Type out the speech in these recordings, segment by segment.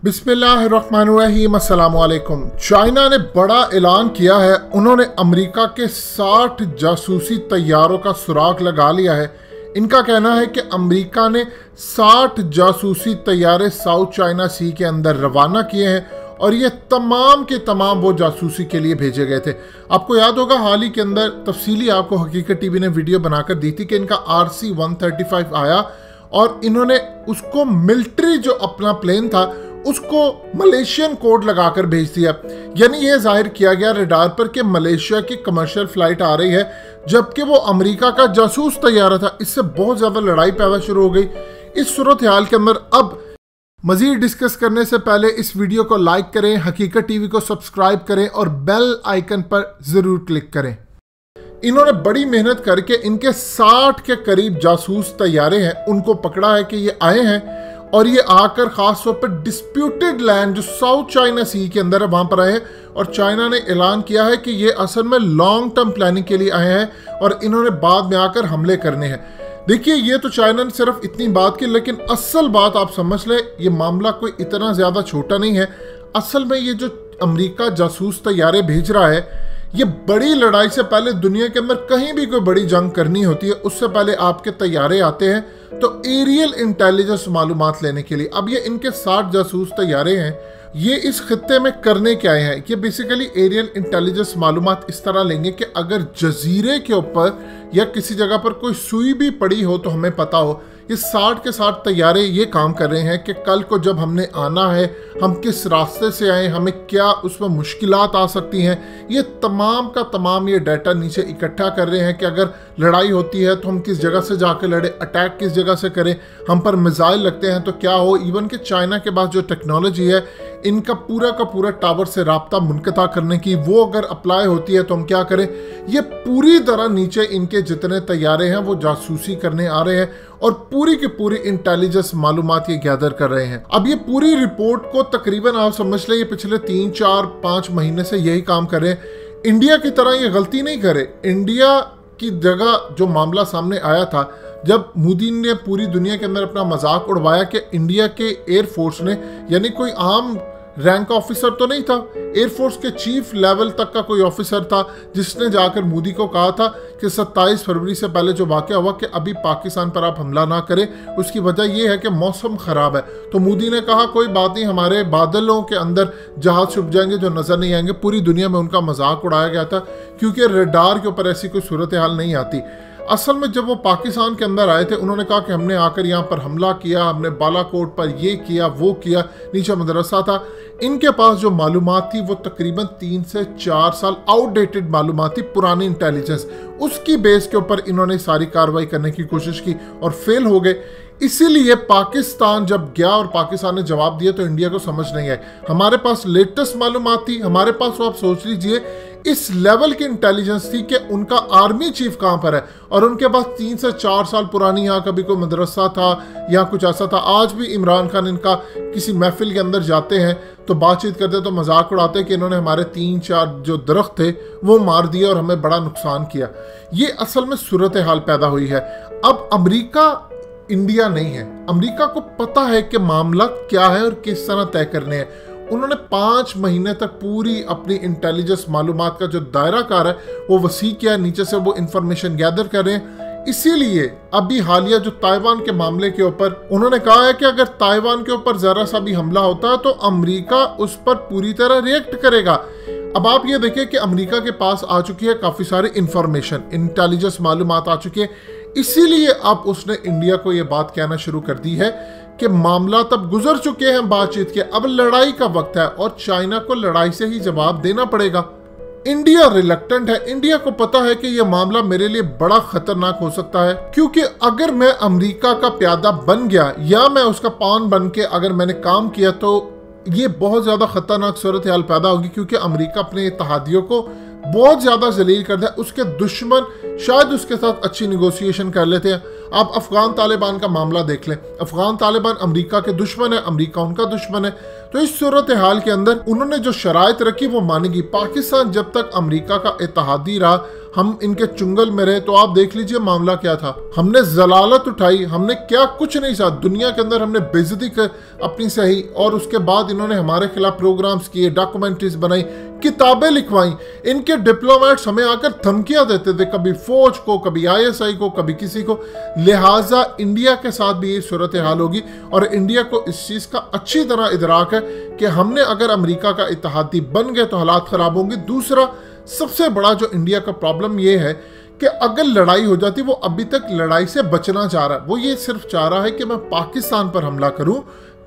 बिस्मिल्लाहिर्रहमानिर्रहीम, अस्सलाम वालेकुम। चाइना ने बड़ा ऐलान किया है। उन्होंने अमेरिका के 60 जासूसी तैयारों का सुराग लगा लिया है। इनका कहना है कि अमेरिका ने 60 जासूसी तैयारे साउथ चाइना सी के अंदर रवाना किए हैं और ये तमाम के तमाम वो जासूसी के लिए भेजे गए थे। आपको याद होगा हाल ही के अंदर तफसीली आपको हकीकत टीवी ने वीडियो बनाकर दी थी कि इनका RC-135 आया और इन्होंने उसको मिलिट्री जो अपना प्लेन था उसको मलेशियन कोड लगाकर भेज दिया। यानी यह जाहिर किया गया रडार पर कि मलेशिया की कमर्शियल फ्लाइट आ रही है, जबकि वो अमेरिका का जासूस तैयारा था। इससे बहुत ज्यादा लड़ाई पैदा शुरू हो गई। इस सूरत हाल के अंदर अब मजीद डिस्कस करने से पहले इस वीडियो को लाइक करें, हकीकत टीवी को सब्सक्राइब करें और बेल आइकन पर जरूर क्लिक करें। इन्होंने बड़ी मेहनत करके इनके 60 के करीब जासूस तैयारे हैं उनको पकड़ा है कि ये आए हैं और ये आकर खास तौर पर डिस्प्यूटेड लैंड जो साउथ चाइना सी के अंदर है वहां पर आए हैं और चाइना ने ऐलान किया है कि ये असल में लॉन्ग टर्म प्लानिंग के लिए आए हैं और इन्होंने बाद में आकर हमले करने हैं। देखिए, ये तो चाइना ने सिर्फ इतनी बात की, लेकिन असल बात आप समझ लें, ये मामला कोई इतना ज्यादा छोटा नहीं है। असल में ये जो अमेरिका जासूस तैयारे भेज रहा है, ये बड़ी लड़ाई से पहले दुनिया के अंदर कहीं भी कोई बड़ी जंग करनी होती है उससे पहले आपके तैयारे आते हैं तो एरियल इंटेलिजेंस मालूमात लेने के लिए। अब ये इनके 60 जासूस तैयारे हैं, ये इस खित्ते में करने क्या आए हैं? ये बेसिकली एरियल इंटेलिजेंस मालूमात इस तरह लेंगे कि अगर जजीरे के ऊपर या किसी जगह पर कोई सुई भी पड़ी हो तो हमें पता हो। ये 60 के 60 तैयारे ये काम कर रहे हैं कि कल को जब हमने आना है हम किस रास्ते से आए, हमें क्या उसमें मुश्किलात आ सकती हैं। ये तमाम का तमाम ये डाटा नीचे इकट्ठा कर रहे हैं कि अगर लड़ाई होती है तो हम किस जगह से जाकर लड़े, अटैक किस जगह से करें, हम पर मिसाइल लगते हैं तो क्या हो। इवन कि चाइना के पास जो टेक्नोलॉजी है इनका पूरा का पूरा टावर से राब्ता मुनक़ता करने की, वो अगर अप्लाई होती है तो हम क्या करें। ये पूरी तरह नीचे इनके जितने तैयारे हैं वो जासूसी करने आ रहे हैं और पूरी की पूरी इंटेलिजेंस मालूमात ये गैदर कर रहे हैं। अब ये पूरी रिपोर्ट को तकरीबन आप समझ लें ये पिछले 3, 4, 5 महीने से यही काम कर रहे हैं। इंडिया की तरह ये गलती नहीं करे। इंडिया की जगह जो मामला सामने आया था जब मोदी ने पूरी दुनिया के अंदर अपना मजाक उड़वाया कि इंडिया के एयरफोर्स ने, यानी कोई आम रैंक ऑफिसर तो नहीं था, एयरफोर्स के चीफ लेवल तक का कोई ऑफिसर था जिसने जाकर मोदी को कहा था कि 27 फरवरी से पहले जो वाक़या हुआ कि अभी पाकिस्तान पर आप हमला ना करें, उसकी वजह यह है कि मौसम ख़राब है। तो मोदी ने कहा कोई बात नहीं, हमारे बादलों के अंदर जहाज छुप जाएंगे जो नज़र नहीं आएंगे। पूरी दुनिया में उनका मजाक उड़ाया गया था क्योंकि रडार के ऊपर ऐसी कोई सूरत हाल नहीं आती। असल में जब वो पाकिस्तान के अंदर आए थे उन्होंने कहा कि हमने आकर यहाँ पर हमला किया, हमने बालाकोट पर ये किया वो किया, नीचे मदरसा था। इनके पास जो मालूमात थी वो तकरीबन 3 से 4 साल आउटडेटेड मालूमात थी, पुरानी इंटेलिजेंस। उसकी बेस के ऊपर इन्होंने सारी कार्रवाई करने की कोशिश की और फेल हो गए। इसीलिए पाकिस्तान जब गया और पाकिस्तान ने जवाब दिया तो इंडिया को समझ नहीं आए। हमारे पास लेटेस्ट मालूमात थी, हमारे पास वो आप सोच लीजिए इस लेवल की इंटेलिजेंस थी कि उनका आर्मी चीफ कहां पर है और उनके पास 3 से 4 साल पुरानी यहाँ कभी कोई मदरसा था या कुछ ऐसा था। आज भी इमरान खान इनका किसी महफिल के अंदर जाते हैं तो बातचीत करते तो मजाक उड़ाते कि इन्होंने हमारे 3-4 जो दरख्त थे वो मार दिए और हमें बड़ा नुकसान किया। ये असल में सूरत हाल पैदा हुई है। अब अमेरिका इंडिया नहीं है, अमेरिका को पता है कि मामला क्या है और किस तरह तय करने हैं। उन्होंने 5 महीने तक पूरी अपनी इंटेलिजेंस मालूमात का जो दायरा कार है वो वसी किया, नीचे से वो इंफॉर्मेशन गैदर कर रहे हैं। इसीलिए अभी हालिया जो ताइवान के मामले के ऊपर उन्होंने कहा है कि अगर ताइवान के ऊपर जरा सा भी हमला होता है तो अमेरिका उस पर पूरी तरह रिएक्ट करेगा। अब आप ये देखिए कि अमेरिका के पास आ चुकी है काफी सारी इंफॉर्मेशन, इंटेलिजेंस मालूमात आ चुकी है। इसीलिए अब उसने इंडिया को ये बात कहना शुरू कर दी है कि मामला तब गुजर चुके हैं बातचीत के, अब लड़ाई का वक्त है और चाइना को लड़ाई से ही जवाब देना पड़ेगा। इंडिया रिलक्टेंट है, इंडिया को पता है कि यह मामला मेरे लिए बड़ा खतरनाक हो सकता है क्योंकि अगर मैं अमेरिका का प्यादा बन गया या मैं उसका पान बन के अगर मैंने काम किया तो ये बहुत ज्यादा खतरनाक सूरत हाल पैदा होगी क्योंकि अमेरिका अपने इत्तेहादियों को बहुत ज्यादा जलील कर दिया। उसके दुश्मन शायद उसके साथ अच्छी निगोशिएशन कर लेते हैं। आप अफगान तालिबान का मामला देख लें, अफगान तालिबान अमेरिका के दुश्मन है, अमेरिका उनका दुश्मन है। तो इस सूरत हाल के अंदर उन्होंने जो शराइत रखी वो मानेगी। पाकिस्तान जब तक अमेरिका का इत्तेहादी रहा, हम इनके चुंगल में रहे, तो आप देख लीजिए मामला क्या था। हमने जलालत उठाई, हमने क्या कुछ नहीं सहा, दुनिया के अंदर हमने बेइज्जती कर अपनी सही, और उसके बाद इन्होंने हमारे खिलाफ प्रोग्राम्स किए, डॉक्यूमेंट्रीज बनाई, किताबें लिखवाई। इनके डिप्लोमेट्स हमें आकर धमकियां देते थे, कभी फौज को, कभी ISI को, कभी किसी को। लिहाजा इंडिया के साथ भी ये सूरत हाल होगी, और इंडिया को इस चीज का अच्छी तरह इदराक है कि हमने अगर अमेरिका का इत्तेहादी बन गए तो हालात खराब होंगे। दूसरा सबसे बड़ा जो इंडिया का प्रॉब्लम ये है कि अगर लड़ाई हो जाती, वो अभी तक लड़ाई से बचना चाह रहा है। वो ये सिर्फ चाह रहा है कि मैं पाकिस्तान पर हमला करूं,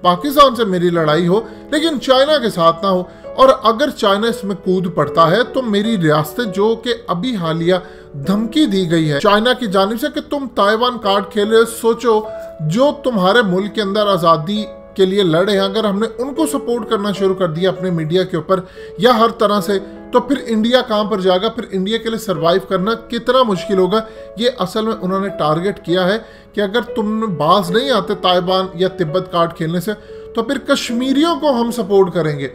पाकिस्तान से मेरी लड़ाई हो, लेकिन चाइना के साथ ना हो। और अगर चाइना इसमें कूद पड़ता है तो मेरी रियासतें, जो कि अभी हालिया धमकी दी गई है चाइना की जानिब से कि तुम ताइवान कार्ड खेल रहे हो, सोचो जो तुम्हारे मुल्क के अंदर आज़ादी के लिए लड़े हैं, अगर हमने उनको सपोर्ट करना शुरू कर दिया अपने मीडिया के ऊपर या हर तरह से, तो फिर इंडिया कहां पर जाएगा? फिर इंडिया के लिए सरवाइव करना कितना मुश्किल होगा। ये असल में उन्होंने टारगेट किया है कि अगर तुम बाज नहीं आते ताइवान या तिब्बत कार्ड खेलने से, तो फिर कश्मीरियों को हम सपोर्ट करेंगे।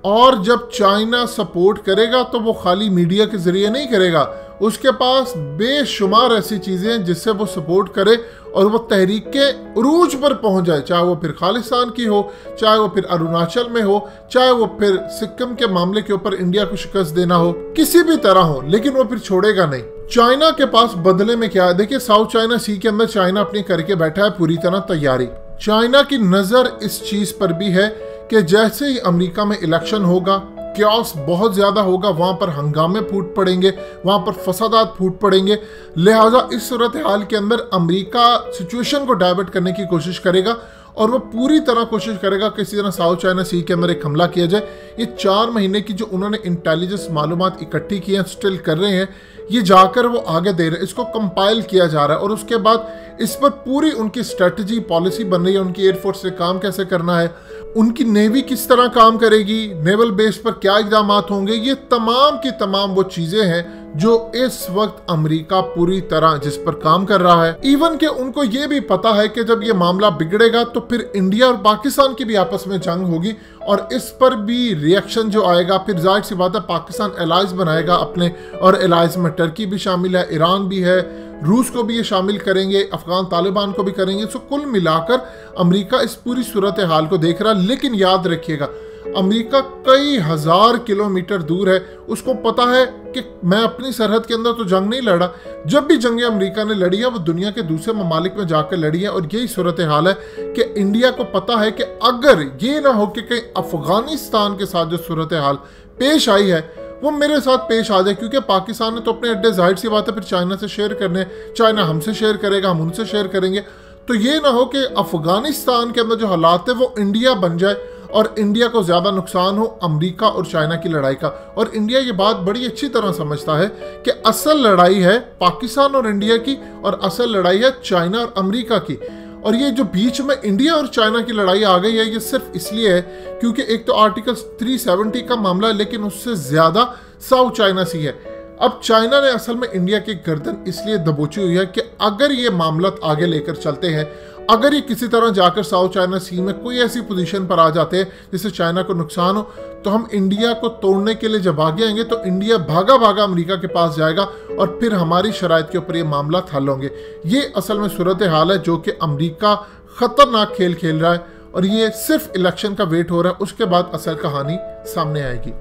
और जब चाइना सपोर्ट करेगा तो वो खाली मीडिया के जरिए नहीं करेगा, उसके पास बेशुमार ऐसी चीजें हैं जिससे वो सपोर्ट करे और वो तहरीक के उरूज पर पहुंच जाए, चाहे वो फिर खालिस्तान की हो, चाहे वो फिर अरुणाचल में हो, चाहे वो फिर सिक्किम के मामले के ऊपर इंडिया को शिकस्त देना हो, किसी भी तरह हो, लेकिन वो फिर छोड़ेगा नहीं। चाइना के पास बदले में क्या है? देखिए, साउथ चाइना सी के अंदर चाइना अपनी करके बैठा है पूरी तरह तैयारी। चाइना की नजर इस चीज पर भी है कि जैसे ही अमेरिका में इलेक्शन होगा, क्यास बहुत ज्यादा होगा, वहां पर हंगामे फूट पड़ेंगे, वहां पर फसादात फूट पड़ेंगे। लिहाजा इस सूरत हाल के अंदर अमेरिका सिचुएशन को डाइवर्ट करने की कोशिश करेगा और वो पूरी तरह कोशिश करेगा किसी तरह साउथ चाइना सी के अंदर एक हमला किया जाए। ये 4 महीने की जो उन्होंने इंटेलिजेंस मालूमात इकट्ठी की हैं, स्टिल कर रहे हैं, ये जाकर वो आगे दे रहे हैं, इसको कंपाइल किया जा रहा है और उसके बाद इस पर पूरी उनकी स्ट्रेटजी पॉलिसी बन रही है। उनकी एयरफोर्स से काम कैसे करना है, उनकी नेवी किस तरह काम करेगी, नेवल बेस पर क्या इक़दाम होंगे, ये तमाम की तमाम वो चीजें हैं जो इस वक्त अमेरिका पूरी तरह जिस पर काम कर रहा है। इवन के उनको ये भी पता है कि जब ये मामला बिगड़ेगा तो फिर इंडिया और पाकिस्तान की भी आपस में जंग होगी और इस पर भी रिएक्शन जो आएगा, फिर जाहिर सी बात है पाकिस्तान एलाइज बनाएगा अपने, और एलाइज में टर्की भी शामिल है, ईरान भी है, रूस को भी ये शामिल करेंगे, अफगान तालिबान को भी करेंगे। सो कुल मिलाकर अमेरिका इस पूरी सूरत हाल को देख रहा है। लेकिन याद रखिएगा, अमेरिका कई हजार किलोमीटर दूर है, उसको पता है कि मैं अपनी सरहद के अंदर तो जंग नहीं लड़ा। जब भी जंगें अमेरिका ने लड़ी है वो दुनिया के दूसरे ममालिक में जाकर लड़ी है। और यही सूरत हाल है कि इंडिया को पता है कि अगर ये ना हो कि कहीं अफगानिस्तान के साथ जो सूरत हाल पेश आई है वो मेरे साथ पेश आ जाए, क्योंकि पाकिस्तान ने तो अपने अड्डे जाहिर सी बात है फिर चाइना से शेयर करने, चाइना हमसे शेयर करेगा, हम उनसे शेयर करेंगे। तो ये ना हो कि अफगानिस्तान के अंदर जो हालात है वो इंडिया बन जाए और इंडिया को ज्यादा नुकसान हो अमेरिका और चाइना की लड़ाई का। और इंडिया ये बात बड़ी अच्छी तरह समझता है कि असल लड़ाई है पाकिस्तान और इंडिया की और असल लड़ाई है चाइना और अमेरिका की। और ये जो बीच में इंडिया और चाइना की लड़ाई आ गई है ये सिर्फ इसलिए है क्योंकि एक तो आर्टिकल 370 का मामला है, लेकिन उससे ज्यादा साउथ चाइना सी है। अब चाइना ने असल में इंडिया की गर्दन इसलिए दबोची हुई है कि अगर ये मामला आगे लेकर चलते हैं, अगर ये किसी तरह जाकर साउथ चाइना सी में कोई ऐसी पोजीशन पर आ जाते हैं जिससे चाइना को नुकसान हो, तो हम इंडिया को तोड़ने के लिए जब आगे आएंगे तो इंडिया भागा भागा अमेरिका के पास जाएगा और फिर हमारी शराइत के ऊपर ये मामला हल होंगे। ये असल में सूरत हाल है जो कि अमेरिका खतरनाक खेल खेल रहा है और ये सिर्फ इलेक्शन का वेट हो रहा है, उसके बाद असल कहानी सामने आएगी।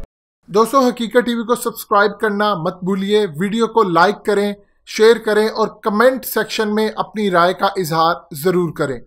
दोस्तों, हकीकत टीवी को सब्सक्राइब करना मत भूलिए, वीडियो को लाइक करें, शेयर करें और कमेंट सेक्शन में अपनी राय का इजहार जरूर करें।